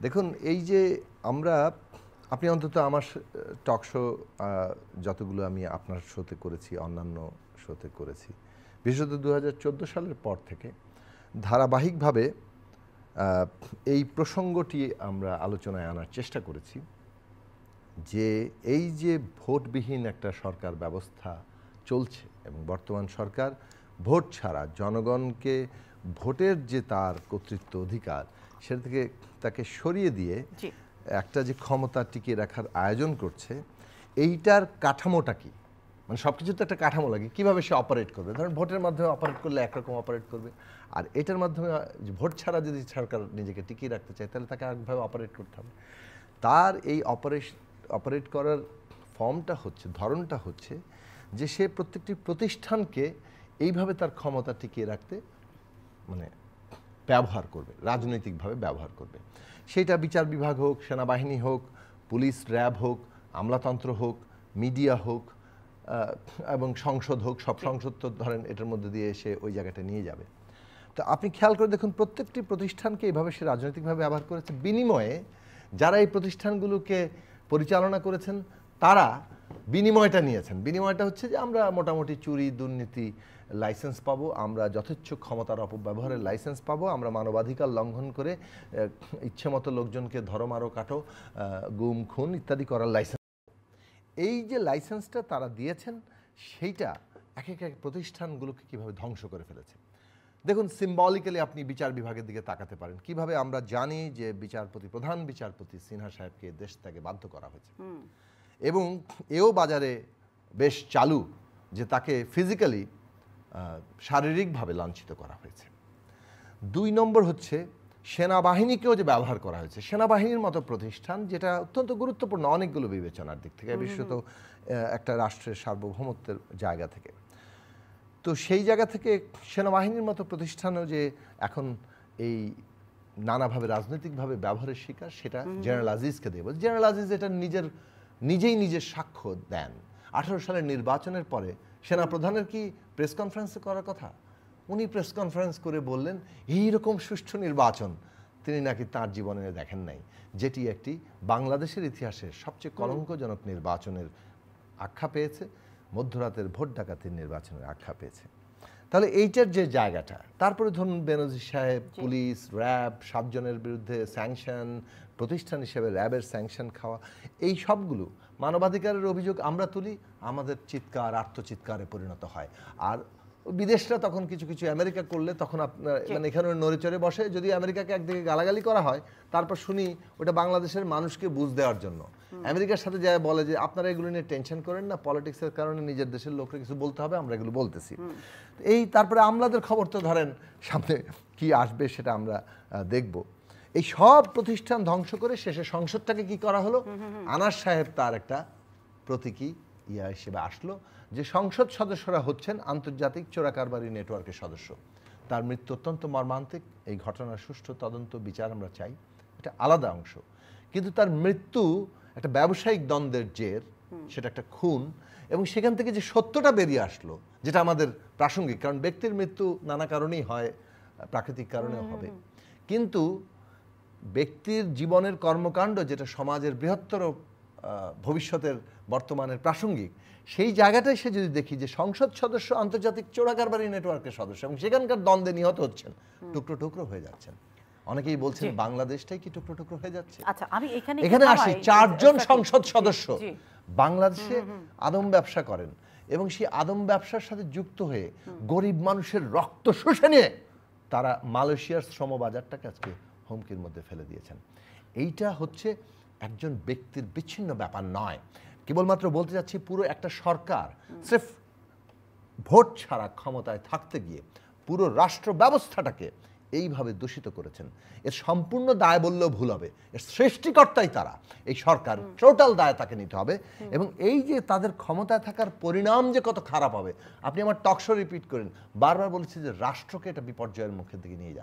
দেখুন এই যে আমরা আপনি অন্তত আমার টক শো যতগুলো আমি আপনার শোতে করেছি অন্যান্য শোতে করেছি বিশেষত 2014 সালের পর থেকে ধারাবাহিকভাবে এই প্রসঙ্গটি আমরা আলোচনায় আনার চেষ্টা করেছি যে এই যে ভোটবিহীন একটা সরকার ব্যবস্থা চলছে এবং বর্তমান সরকার ভোট ছাড়া জনগণকে ভোটের যে তার কর্তৃত্ব অধিকার সেটা থেকে তাকে সরিয়ে দিয়ে একটা যে ক্ষমতা টিকিয়ে রাখার আয়োজন করছে এইটার কাঠামোটা কি মানে সব কিছু তো একটা কাঠামো লাগে কীভাবে সে অপারেট করবে ধরেন ভোটের মাধ্যমে অপারেট করলে একরকম অপারেট করবে আর এটার মাধ্যমে ভোট ছাড়া যদি সরকার নিজেকে টিকিয়ে রাখতে চায় তাহলে তাকে একভাবে অপারেট করতে হবে তার এই অপারেট করার ফর্মটা হচ্ছে ধরনটা হচ্ছে যে সে প্রত্যেকটি প্রতিষ্ঠানকে এইভাবে তার ক্ষমতা টিকিয়ে রাখতে মানে ব্যবহার করবে রাজনৈতিকভাবে ব্যবহার করবে সেটা বিচার বিভাগ হোক সেনাবাহিনী হোক পুলিশ র্যাব হোক আমলাতন্ত্র হোক মিডিয়া হোক এবং সংসদ হোক সব সংসদ তো ধরেন এটার মধ্যে দিয়ে এসে ওই জায়গাটা নিয়ে যাবে তো আপনি খেয়াল করে দেখুন প্রত্যেকটি প্রতিষ্ঠানকে এইভাবে সে রাজনৈতিকভাবে ব্যবহার করেছে বিনিময়ে যারা এই প্রতিষ্ঠানগুলোকে পরিচালনা করেছেন তারা বিনিময়টা নিয়েছেন বিনিময়টা হচ্ছে যে আমরা মোটামুটি চুরি দুর্নীতি লাইসেন্স পাবো আমরা যথেচ্ছ ক্ষমতার অপব্যবহারের লাইসেন্স পাবো আমরা মানবাধিকার লঙ্ঘন করে ইচ্ছে মতো লোকজনকে ধরো মারো কাটো গুম খুন ইত্যাদি করার লাইসেন্স এই যে লাইসেন্সটা তারা দিয়েছেন সেইটা এক এক প্রতিষ্ঠানগুলোকে কীভাবে ধ্বংস করে ফেলেছে দেখুন সিম্বলিক্যালি আপনি বিচার বিভাগের দিকে তাকাতে পারেন কিভাবে আমরা জানি যে প্রধান বিচারপতি সিনহা সাহেবকে দেশ থেকে বাধ্য করা হয়েছে এবং এও বাজারে বেশ চালু যে তাকে ফিজিক্যালি শারীরিকভাবে লাঞ্ছিত করা হয়েছে 2 নম্বর হচ্ছে সেনাবাহিনীকেও যে ব্যবহার করা হয়েছে সেনাবাহিনীর মতো প্রতিষ্ঠান যেটা অত্যন্ত গুরুত্বপূর্ণ অনেকগুলো বিবেচনার দিক থেকে বিশেষত একটা রাষ্ট্রের সার্বভৌমত্বের জায়গা থেকে তো সেই জায়গা থেকে সেনাবাহিনীর মতো প্রতিষ্ঠানও যে এখন এই নানাভাবে রাজনৈতিকভাবে ব্যবহারের শিকার সেটা জেনারেল আজিজকে দেব জেনারেল আজিজ এটা নিজের সাক্ষ্য দেন 18 সালের নির্বাচনের পরে সেনাপ্রধানের কি প্রেস কনফারেন্সে করার কথা উনি প্রেস কনফারেন্স করে বললেন এইরকম সুষ্ঠু নির্বাচন তিনি নাকি তার জীবনে দেখেন নাই যেটি একটি বাংলাদেশের ইতিহাসের সবচেয়ে কলঙ্কজনক নির্বাচনের আখ্যা পেয়েছে মধ্যরাতের ভোট ডাকাতির নির্বাচনের আখ্যা পেয়েছে তাহলে এইটার যে জায়গাটা তারপরে ধরুন বেনজির সাহেব পুলিশ র্যাব 7 জনের বিরুদ্ধে স্যাংশন প্রতিষ্ঠান হিসেবে র্যাবের স্যাংশন খাওয়া এই সবগুলো মানবাধিকারের অভিযোগ আমরা তুলি আমাদের চিৎকার আত্মচিৎকারে পরিণত হয় আর বিদেশরা তখন কিছু কিছু আমেরিকা করলে তখন আপনার মানে এখানে নড়েচড়ে বসে যদি আমেরিকাকে একদিকে গালাগালি করা হয় তারপর শুনি ওটা বাংলাদেশের মানুষকে বুঝ দেওয়ার জন্য আমেরিকার সাথে যায় বলে যে আপনারা এগুলো নিয়ে টেনশন করেন না পলিটিক্সের কারণে নিজের দেশের লোকরা কিছু বলতে হবে আমরা এগুলো বলতেছি এই তারপরে আমলাদের খবর তো ধরেন সামনে কি আসবে সেটা আমরা দেখব এই সব প্রতিষ্ঠান ধ্বংস করে শেষে সংসদটাকে কি করা হলো আনাস সাহেব তার একটা প্রতীকী হিসেবে আসলো যে সংসদ সদস্যরা হচ্ছেন আন্তর্জাতিক চোরাকারবারি নেটওয়ার্কের সদস্য তার মৃত্যু অত্যন্ত মর্মান্তিক এই ঘটনার সুষ্ঠু তদন্ত বিচার আমরা চাই এটা আলাদা অংশ কিন্তু তার মৃত্যু একটা ব্যবসায়িক দ্বন্দ্বের জের সেটা একটা খুন এবং সেখান থেকে যে সত্যটা বেরিয়ে আসলো যেটা আমাদের প্রাসঙ্গিক কারণ ব্যক্তির মৃত্যু নানা কারণেই হয় প্রাকৃতিক কারণেও হবে কিন্তু ব্যক্তির জীবনের কর্মকাণ্ড যেটা সমাজের বৃহত্তর ভবিষ্যতের বর্তমানের প্রাসঙ্গিক সেই জায়গাটায় সে যদি দেখি যে সংসদ সদস্য আন্তর্জাতিক চোরাকারবারি নেটওয়ার্কের সদস্য এবং সেখানকার দ্বন্দ্বে নিহত হচ্ছেন টুকরো টুকরো হয়ে যাচ্ছেন অনেকেই বলছেন বাংলাদেশটাই কি টুকরো টুকরো হয়ে যাচ্ছে আচ্ছা আমি এখানে আসি 4 জন সংসদ সদস্য বাংলাদেশে আদম ব্যবসা করেন এবং সেই আদম ব্যবসার সাথে যুক্ত হয়ে গরিব মানুষের রক্ত শুষে নিয়ে তারা মালয়েশিয়ার শ্রমবাজারটাকে আজকে হুমকির মধ্যে ফেলে দিয়েছেন এইটা হচ্ছে একজন ব্যক্তির বিচ্ছিন্ন ব্যাপার নয় কেবলমাত্র বলতে যাচ্ছি পুরো একটা সরকার সির্ফ ভোট ছাড়া ক্ষমতায় থাকতে গিয়ে পুরো রাষ্ট্র ব্যবস্থাটাকে এইভাবে দূষিত করেছেন এর সম্পূর্ণ দায় বললেও ভুল হবে এর সৃষ্টিকর্তাই তারা এই সরকার টোটাল দায় তাকে নিতে হবে এবং এই যে তাদের ক্ষমতায় থাকার পরিণাম যে কত খারাপ হবে আপনি আমার টক শো রিপিট করেন বারবার বলেছি যে রাষ্ট্রকে এটা বিপর্যয়ের মুখের দিকে নিয়ে যাচ্ছে